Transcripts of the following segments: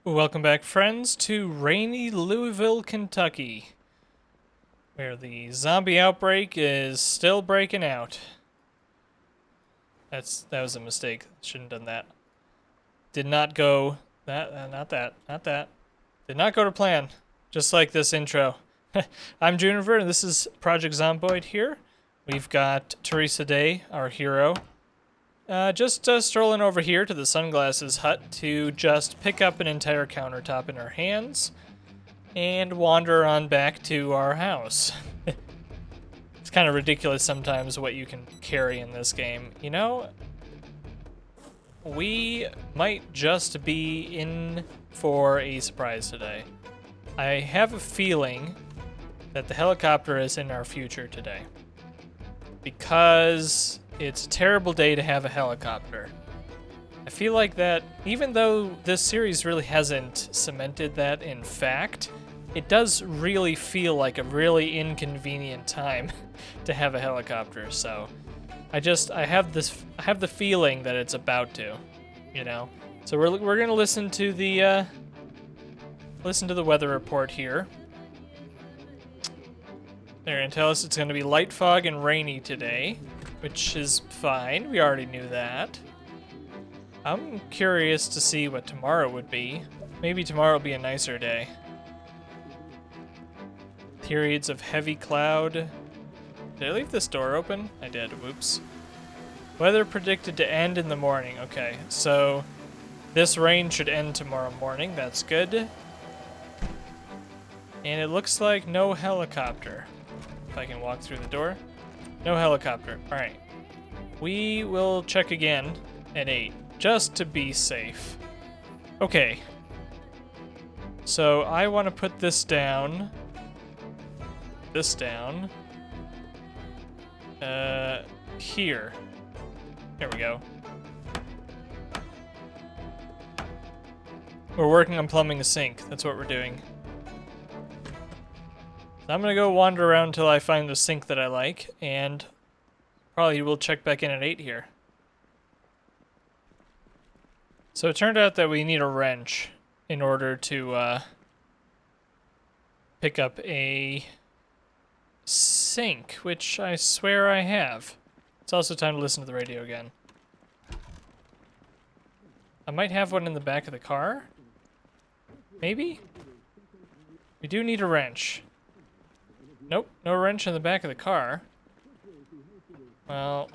Welcome back, friends, to rainy Louisville, Kentucky, where the zombie outbreak is still breaking out. That was a mistake. Shouldn't have done that. Did not go... not that. Did not go to plan. Just like this intro. I'm Juniper, and this is Project Zomboid here. We've got Teresa Day, our hero, just strolling over here to the Sunglasses Hut to just pick up an entire countertop in her hands and wander on back to our house. It's kind of ridiculous sometimes what you can carry in this game. You know, we might just be in for a surprise today. I have a feeling that the helicopter is in our future today, because it's a terrible day to have a helicopter. I feel like that, even though this series really hasn't cemented that in fact, it does really feel like a really inconvenient time to have a helicopter. So I have the feeling that it's about to, you know. So we're gonna listen to the weather report here. They're gonna tell us it's gonna be light fog and rainy today, which is fine. We already knew that. I'm curious to see what tomorrow would be. Maybe tomorrow will be a nicer day. Periods of heavy cloud. Did I leave this door open? I did. Whoops. Weather predicted to end in the morning. Okay, so this rain should end tomorrow morning. That's good. And it looks like no helicopter. If I can walk through the door. No helicopter. All right. We will check again at 8, just to be safe. Okay. So I want to put this down. This down. Here. There we go. We're working on plumbing a sink. That's what we're doing. So I'm gonna go wander around until I find the sink that I like, and probably we'll check back in at 8 here. So it turned out that we need a wrench in order to pick up a sink, which I swear I have. It's also time to listen to the radio again. I might have one in the back of the car. Maybe? We do need a wrench. Nope, no wrench in the back of the car. Well,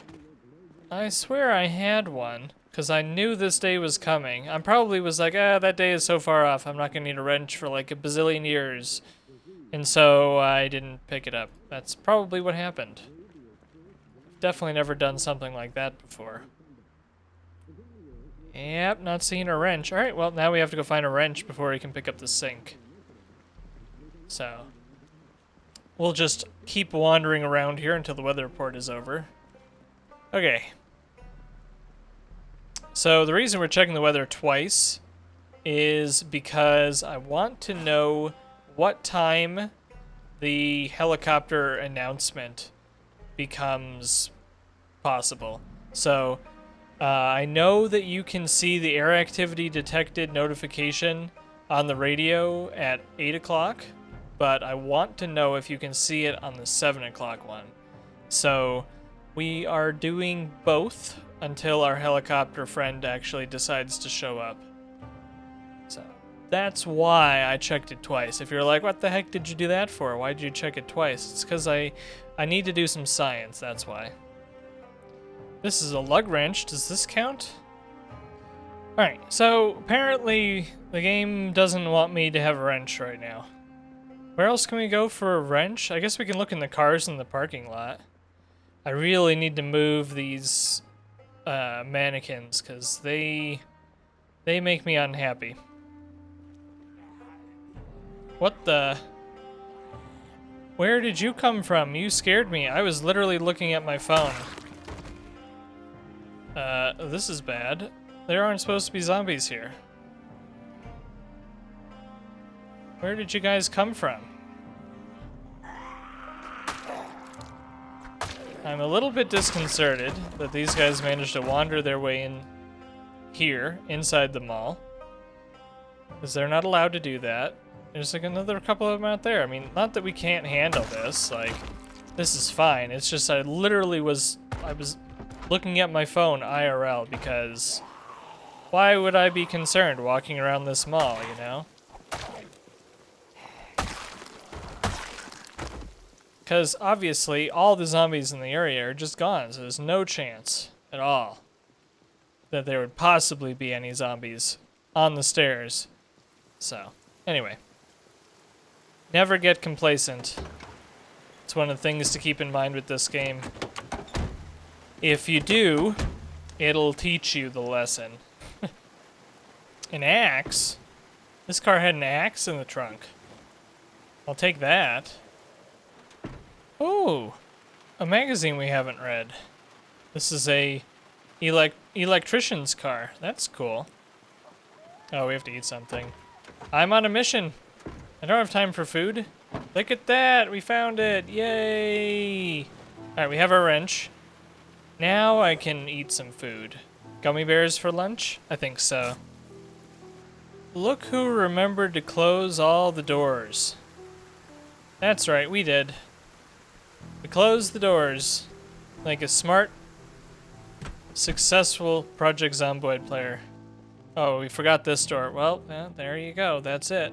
I swear I had one, because I knew this day was coming. I probably was like, that day is so far off, I'm not going to need a wrench for like a bazillion years. And so I didn't pick it up. That's probably what happened. Definitely never done something like that before. Yep, not seeing a wrench. Alright, well, now we have to go find a wrench before we can pick up the sink. So we'll just keep wandering around here until the weather report is over. Okay. So the reason we're checking the weather twice is because I want to know what time the helicopter announcement becomes possible. So I know that you can see the air activity detected notification on the radio at 8 o'clock. But I want to know if you can see it on the 7 o'clock one. So we are doing both until our helicopter friend actually decides to show up. So that's why I checked it twice. If you're like, what the heck did you do that for? Why did you check it twice? It's because I need to do some science, that's why. This is a lug wrench. Does this count? Alright, so apparently the game doesn't want me to have a wrench right now. Where else can we go for a wrench? I guess we can look in the cars in the parking lot. I really need to move these mannequins, because they make me unhappy. What the? Where did you come from? You scared me. I was literally looking at my phone. This is bad. There aren't supposed to be zombies here. Where did you guys come from? I'm a little bit disconcerted that these guys managed to wander their way in here, inside the mall. Because they're not allowed to do that. There's like another couple of them out there. I mean, not that we can't handle this, like, this is fine. It's just I was looking at my phone IRL because why would I be concerned walking around this mall, you know? Because obviously all the zombies in the area are just gone, so there's no chance at all that there would possibly be any zombies on the stairs. So, anyway. Never get complacent. It's one of the things to keep in mind with this game. If you do, it'll teach you the lesson. An axe? This car had an axe in the trunk. I'll take that. Oh, a magazine we haven't read. This is a electrician's car. That's cool. Oh, we have to eat something. I'm on a mission. I don't have time for food. Look at that, we found it, yay! All right, we have our wrench. Now I can eat some food. Gummy bears for lunch? I think so. Look who remembered to close all the doors. That's right, we did. We closed the doors like a smart, successful Project Zomboid player. Oh, we forgot this door. Well, there you go, that's it.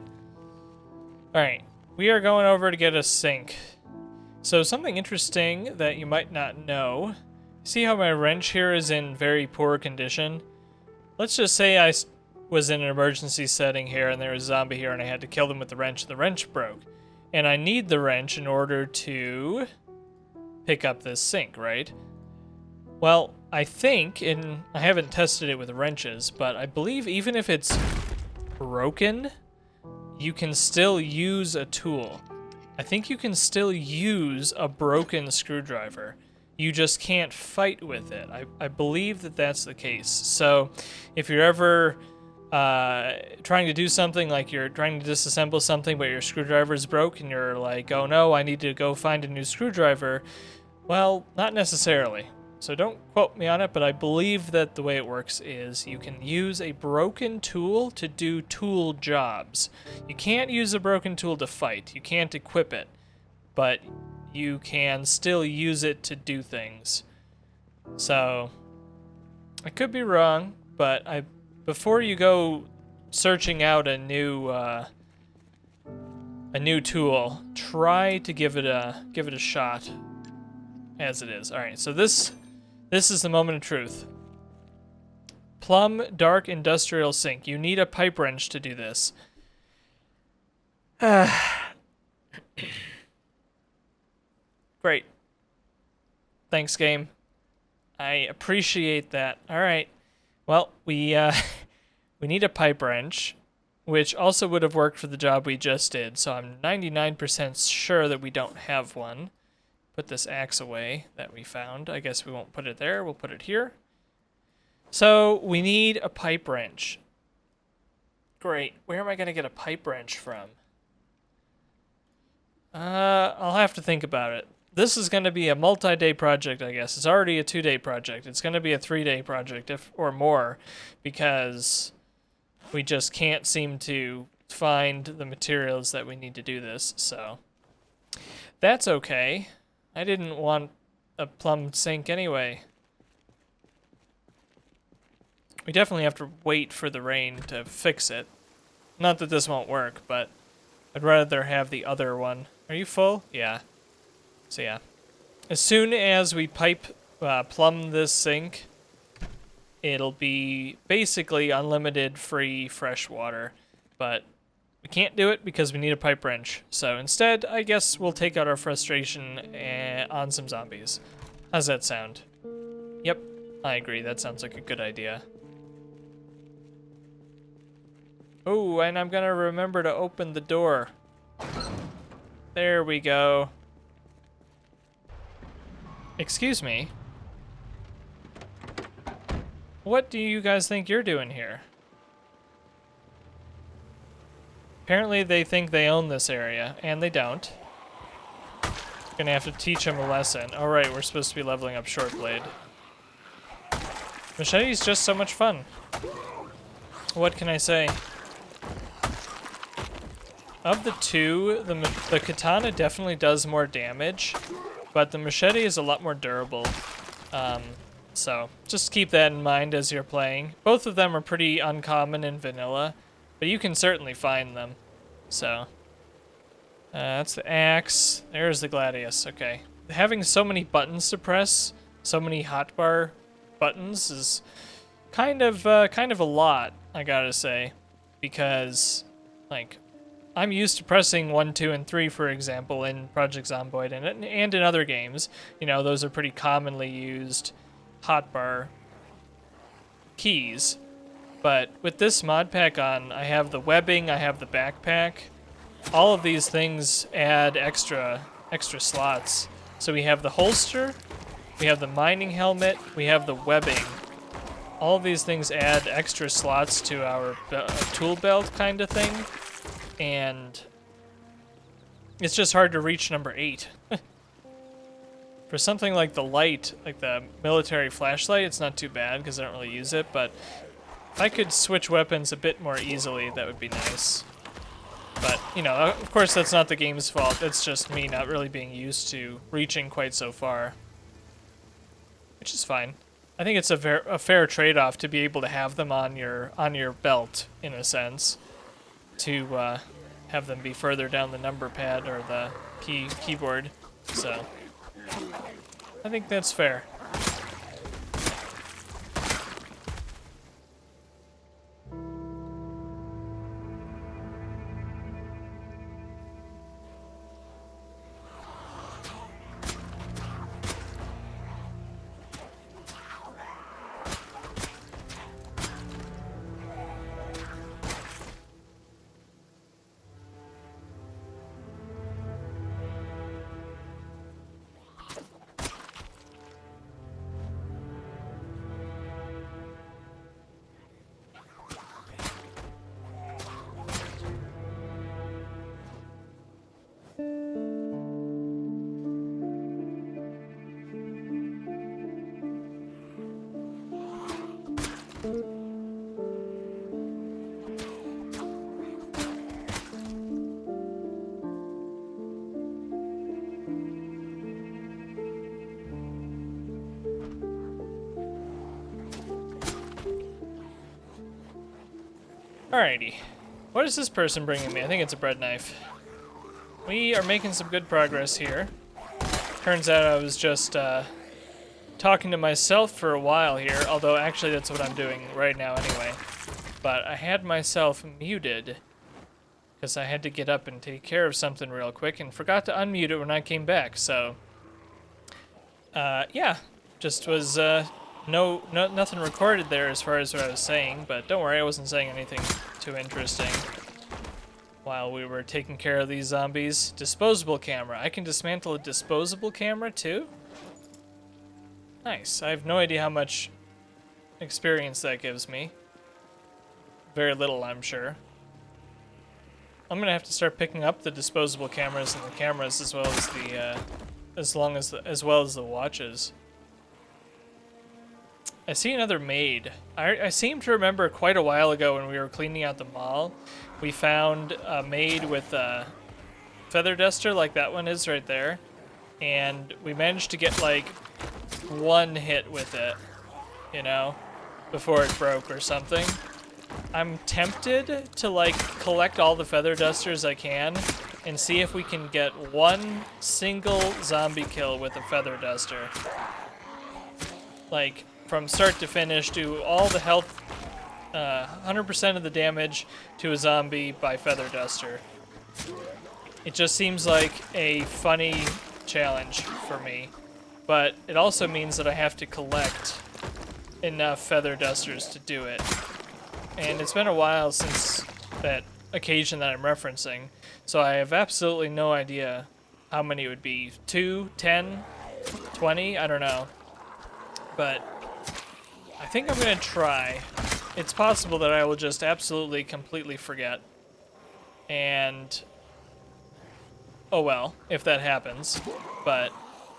Alright, we are going over to get a sink. So something interesting that you might not know. See how my wrench here is in very poor condition? Let's just say I was in an emergency setting here and there was a zombie here and I had to kill them with the wrench. The wrench broke. And I need the wrench in order to pick up this sink, right? Well, I think, and I haven't tested it with wrenches, but I believe even if it's broken, you can still use a tool. I think you can still use a broken screwdriver. You just can't fight with it. I believe that that's the case. So if you're ever trying to do something, like you're trying to disassemble something but your screwdriver's broke and you're like, oh no, I need to go find a new screwdriver, well, not necessarily. So don't quote me on it, but I believe that the way it works is you can use a broken tool to do tool jobs. You can't use a broken tool to fight. You can't equip it, but you can still use it to do things. So I could be wrong, but before you go searching out a new tool, try to give it a shot as it is. All right, so this is the moment of truth. Plumb dark industrial sink. You need a pipe wrench to do this. Great. Thanks, game. I appreciate that. All right. Well, we need a pipe wrench, which also would have worked for the job we just did. So I'm 99% sure that we don't have one. Put this axe away that we found. I guess we won't put it there. We'll put it here. So we need a pipe wrench. Great. Where am I going to get a pipe wrench from? I'll have to think about it. This is going to be a multi-day project, I guess. It's already a 2-day project. It's going to be a 3-day project or more, because we just can't seem to find the materials that we need to do this. So that's okay. I didn't want a plumbed sink anyway. We definitely have to wait for the rain to fix it. Not that this won't work, but I'd rather have the other one. Are you full? Yeah. So yeah. As soon as we plumb this sink, it'll be basically unlimited free fresh water. But we can't do it because we need a pipe wrench. So instead, I guess we'll take out our frustration on some zombies. How's that sound? Yep. I agree, that sounds like a good idea. Oh, and I'm gonna remember to open the door. There we go. Excuse me. What do you guys think you're doing here? Apparently they think they own this area, and they don't. Gonna have to teach them a lesson. Oh right, we're supposed to be leveling up short blade. Machete's just so much fun. What can I say? Of the two, the katana definitely does more damage, but the machete is a lot more durable. So just keep that in mind as you're playing. Both of them are pretty uncommon in vanilla, but you can certainly find them. So that's the axe. There's the gladius. Okay, having so many buttons to press, so many hotbar buttons is kind of a lot, I gotta say, because like I'm used to pressing 1, 2, and 3, for example, in Project Zomboid and in other games. You know, those are pretty commonly used hotbar keys. But with this mod pack on, I have the webbing, I have the backpack. All of these things add extra slots. So we have the holster, we have the mining helmet, we have the webbing. All of these things add extra slots to our tool belt kind of thing. And it's just hard to reach number 8. For something like the light, like the military flashlight, it's not too bad because I don't really use it, but if I could switch weapons a bit more easily, that would be nice. But, you know, of course that's not the game's fault, it's just me not really being used to reaching quite so far. Which is fine. I think it's a fair trade-off to be able to have them on your belt, in a sense. To have them be further down the number pad or the keyboard. So I think that's fair. Alrighty. What is this person bringing me? I think it's a bread knife. We are making some good progress here. Turns out I was just talking to myself for a while here, although actually that's what I'm doing right now anyway. But I had myself muted because I had to get up and take care of something real quick and forgot to unmute it when I came back, so yeah, just was nothing recorded there as far as what I was saying, but don't worry, I wasn't saying anything too interesting while we were taking care of these zombies. Disposable camera. I can dismantle a disposable camera too? Nice. I have no idea how much experience that gives me. Very little, I'm sure. I'm gonna have to start picking up the disposable cameras and the cameras as well as the as well as the watches. I see another maid. I seem to remember quite a while ago when we were cleaning out the mall, we found a maid with a feather duster like that one is right there, and we managed to get like one hit with it, you know, before it broke or something. I'm tempted to like collect all the feather dusters I can and see if we can get one single zombie kill with a feather duster. Like, from start to finish, do all the health, 100% of the damage to a zombie by feather duster. It just seems like a funny challenge for me, but it also means that I have to collect enough feather dusters to do it. And it's been a while since that occasion that I'm referencing, so I have absolutely no idea how many it would be. 2, 10, 20? I don't know. But I think I'm going to try. It's possible that I will just absolutely, completely forget. And oh well, if that happens. But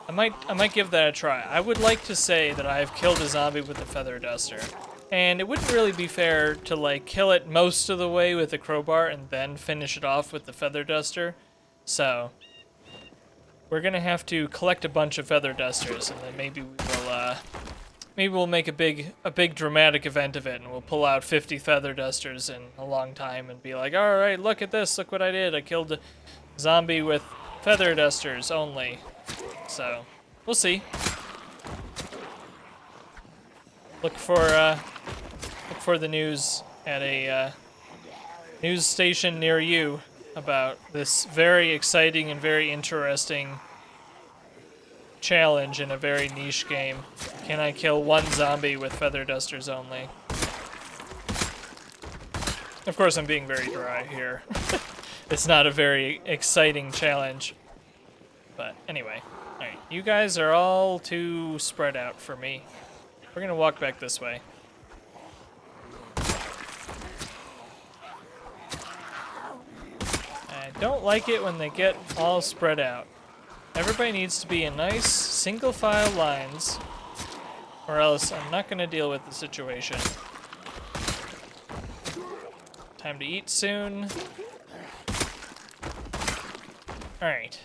I might give that a try. I would like to say that I've killed a zombie with a feather duster. And it wouldn't really be fair to like kill it most of the way with a crowbar and then finish it off with the feather duster. So we're gonna have to collect a bunch of feather dusters, and then maybe we'll make a big dramatic event of it, and we'll pull out 50 feather dusters in a long time and be like, all right, look at this, look what I did. I killed a zombie with feather dusters only. So we'll see. Look for the news at a news station near you about this very exciting and very interesting challenge in a very niche game. Can I kill one zombie with feather dusters only? Of course, I'm being very dry here. It's not a very exciting challenge. But anyway, alright, you guys are all too spread out for me. We're gonna walk back this way. I don't like it when they get all spread out. Everybody needs to be in nice single file lines, or else I'm not gonna deal with the situation. Time to eat soon. Alright.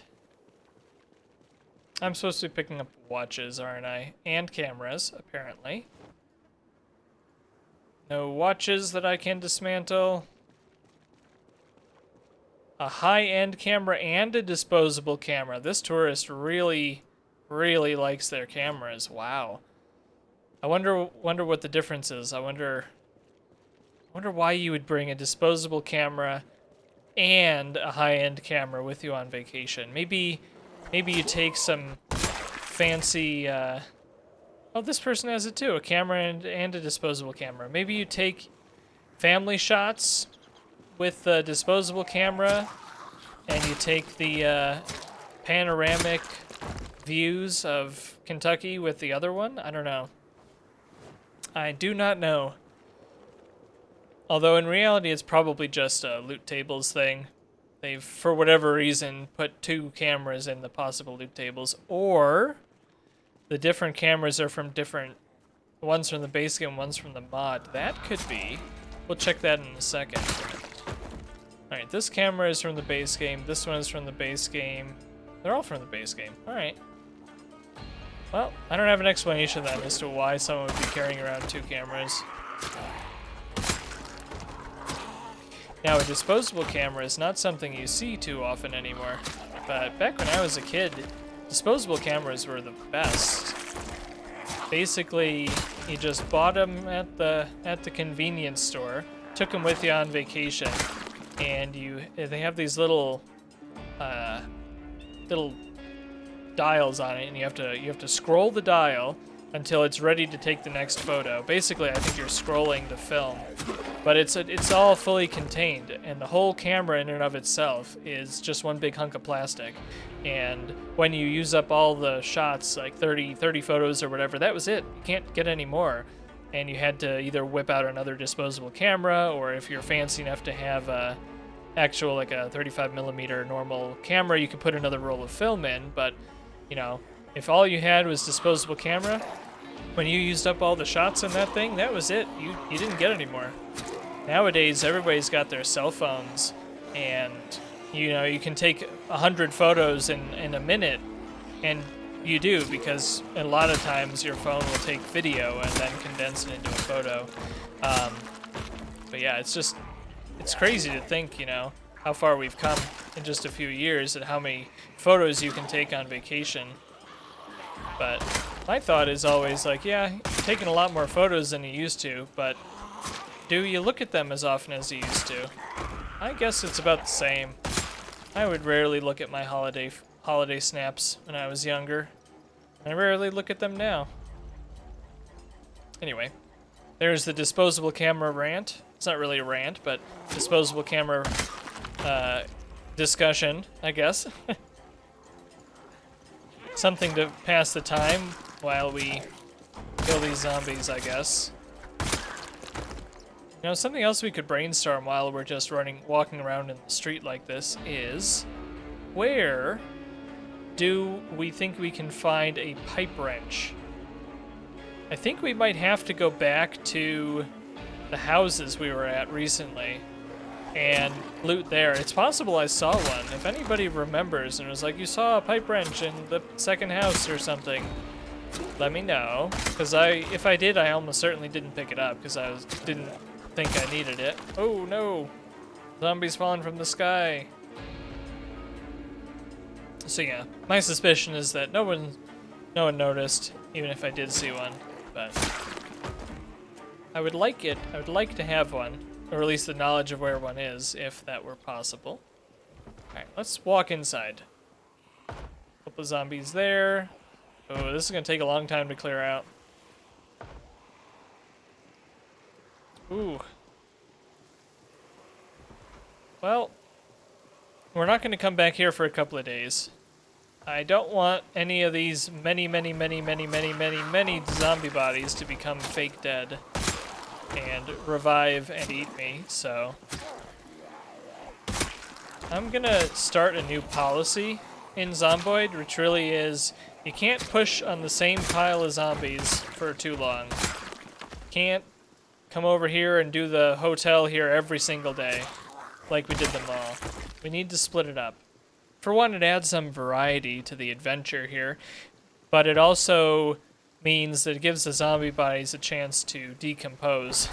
I'm supposed to be picking up watches, aren't I? And cameras, apparently. No watches that I can dismantle. A high-end camera and a disposable camera. This tourist really, really likes their cameras. Wow. I wonder what the difference is. I wonder why you would bring a disposable camera and a high-end camera with you on vacation. Maybe you take some fancy, oh, this person has it too, a camera and a disposable camera. Maybe you take family shots with the disposable camera, and you take the panoramic views of Kentucky with the other one? I don't know. I do not know. Although in reality it's probably just a loot tables thing. They've, for whatever reason, put 2 cameras in the possible loot tables, or the different cameras are from different, one's from the base game, one's from the mod. That could be. We'll check that in a second. Alright, this camera is from the base game, this one is from the base game. They're all from the base game. Alright. Well, I don't have an explanation then as to why someone would be carrying around 2 cameras. Now, a disposable camera is not something you see too often anymore, but back when I was a kid, disposable cameras were the best. Basically, you just bought them at the convenience store, took them with you on vacation, and they have these little dials on it, and you have to scroll the dial until it's ready to take the next photo. Basically, I think you're scrolling the film, but it's all fully contained, and the whole camera in and of itself is just one big hunk of plastic. And when you use up all the shots, like 30 photos or whatever, that was it. You can't get any more. And you had to either whip out another disposable camera, or if you're fancy enough to have a actual, like a 35mm normal camera, you could put another roll of film in. But, you know, if all you had was disposable camera, when you used up all the shots in that thing, that was it. You didn't get any more. Nowadays, everybody's got their cell phones, and you know, you can take 100 photos in a minute, and you do, because a lot of times your phone will take video and then condense it into a photo. But yeah, it's crazy to think, you know, how far we've come in just a few years and how many photos you can take on vacation. But my thought is always like, yeah, you're taking a lot more photos than you used to, but do you look at them as often as you used to? I guess it's about the same. I would rarely look at my holiday snaps when I was younger. I rarely look at them now. Anyway, there's the disposable camera rant. It's not really a rant, but disposable camera discussion, I guess. Something to pass the time while we kill these zombies, I guess. You know, something else we could brainstorm while we're just walking around in the street like this is, where do we think we can find a pipe wrench? I think we might have to go back to the houses we were at recently and loot there. It's possible I saw one. If anybody remembers and was like, you saw a pipe wrench in the second house or something, let me know. Because if I did, I almost certainly didn't pick it up because I didn't think I needed it. Oh no! Zombies falling from the sky. So yeah, my suspicion is that no one noticed, even if I did see one. But I would like it. I would like to have one, or at least the knowledge of where one is, if that were possible. All right, let's walk inside. Couple of zombies there. Oh, this is gonna take a long time to clear out. Ooh. Well, we're not going to come back here for a couple of days. I don't want any of these many zombie bodies to become fake dead and revive and eat me, so I'm going to start a new policy in Zomboid, which really is you can't push on the same pile of zombies for too long. Can't come over here and do the hotel here every single day, like we did them all. We need to split it up. For one, it adds some variety to the adventure here, but it also means that it gives the zombie bodies a chance to decompose.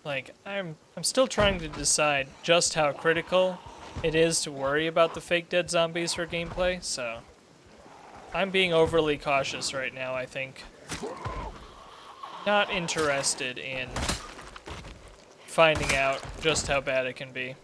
Like, I'm still trying to decide just how critical it is to worry about the fake dead zombies for gameplay, so I'm being overly cautious right now, I think. Not interested in finding out just how bad it can be.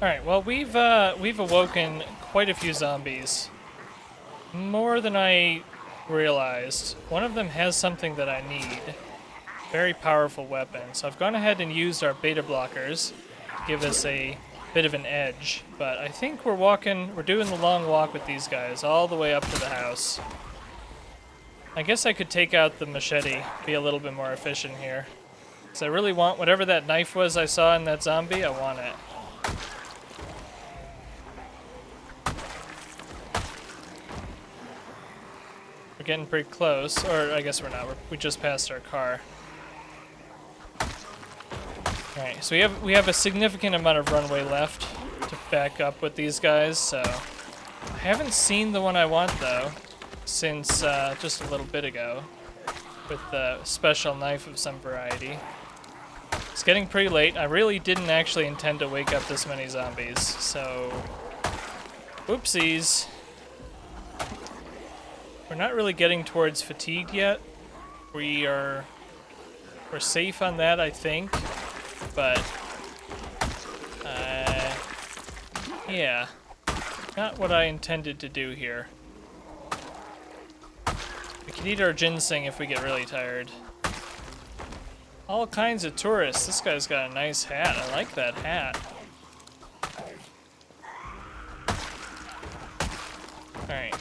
Alright, well, we've awoken quite a few zombies. More than I realized. One of them has something that I need. Very powerful weapon. So I've gone ahead and used our beta blockers to give us a bit of an edge. But I think we're doing the long walk with these guys all the way up to the house. I guess I could take out the machete, be a little bit more efficient here. Because I really want whatever that knife was I saw in that zombie, I want it. We're getting pretty close, or I guess we're not. We just passed our car. Alright, so we have a significant amount of runway left to back up with these guys, so I haven't seen the one I want though since just a little bit ago with the special knife of some variety. It's getting pretty late. I really didn't actually intend to wake up this many zombies, so whoopsies. We're not really getting towards fatigued yet. We're safe on that, I think, but yeah, not what I intended to do here. We can eat our ginseng if we get really tired. All kinds of tourists. This guy's got a nice hat. I like that hat. Alright.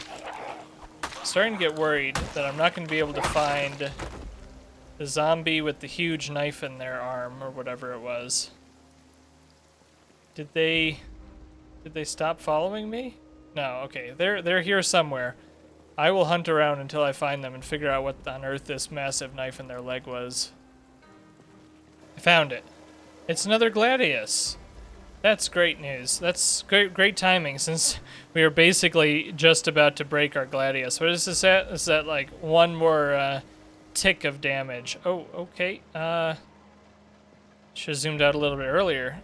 Starting to get worried that I'm not going to be able to find the zombie with the huge knife in their arm, or whatever it was. Did they stop following me? No, okay. They're here somewhere. I will hunt around until I find them and figure out what on earth this massive knife in their leg was. I found it. It's another gladius. That's great news. That's great timing, since we are basically just about to break our gladius. What is this at? Is that like one more tick of damage? Oh, okay. Should have zoomed out a little bit earlier.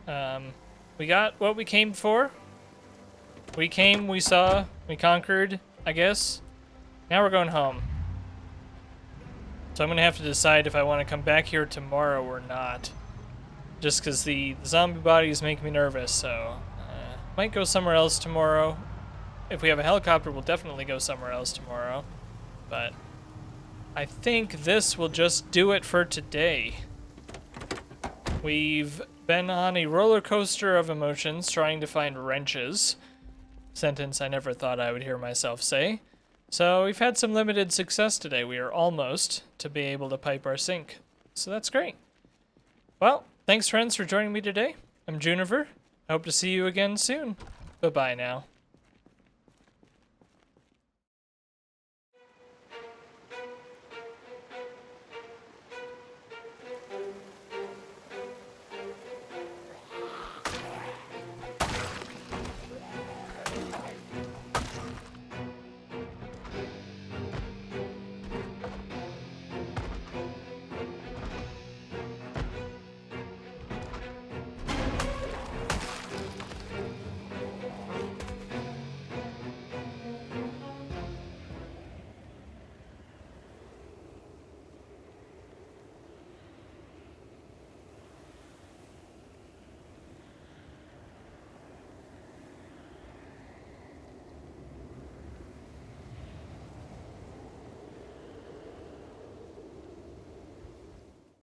We got what we came for. We came, we saw, we conquered, I guess. Now we're going home. So I'm going to have to decide if I want to come back here tomorrow or not. Just because the zombie bodies make me nervous, so... might go somewhere else tomorrow. If we have a helicopter, we'll definitely go somewhere else tomorrow. But I think this will just do it for today. We've been on a roller coaster of emotions trying to find wrenches. Sentence I never thought I would hear myself say. So we've had some limited success today. We are almost to be able to pipe our sink. So that's great. Well, thanks friends for joining me today. I'm Juniper. I hope to see you again soon. Bye-bye now.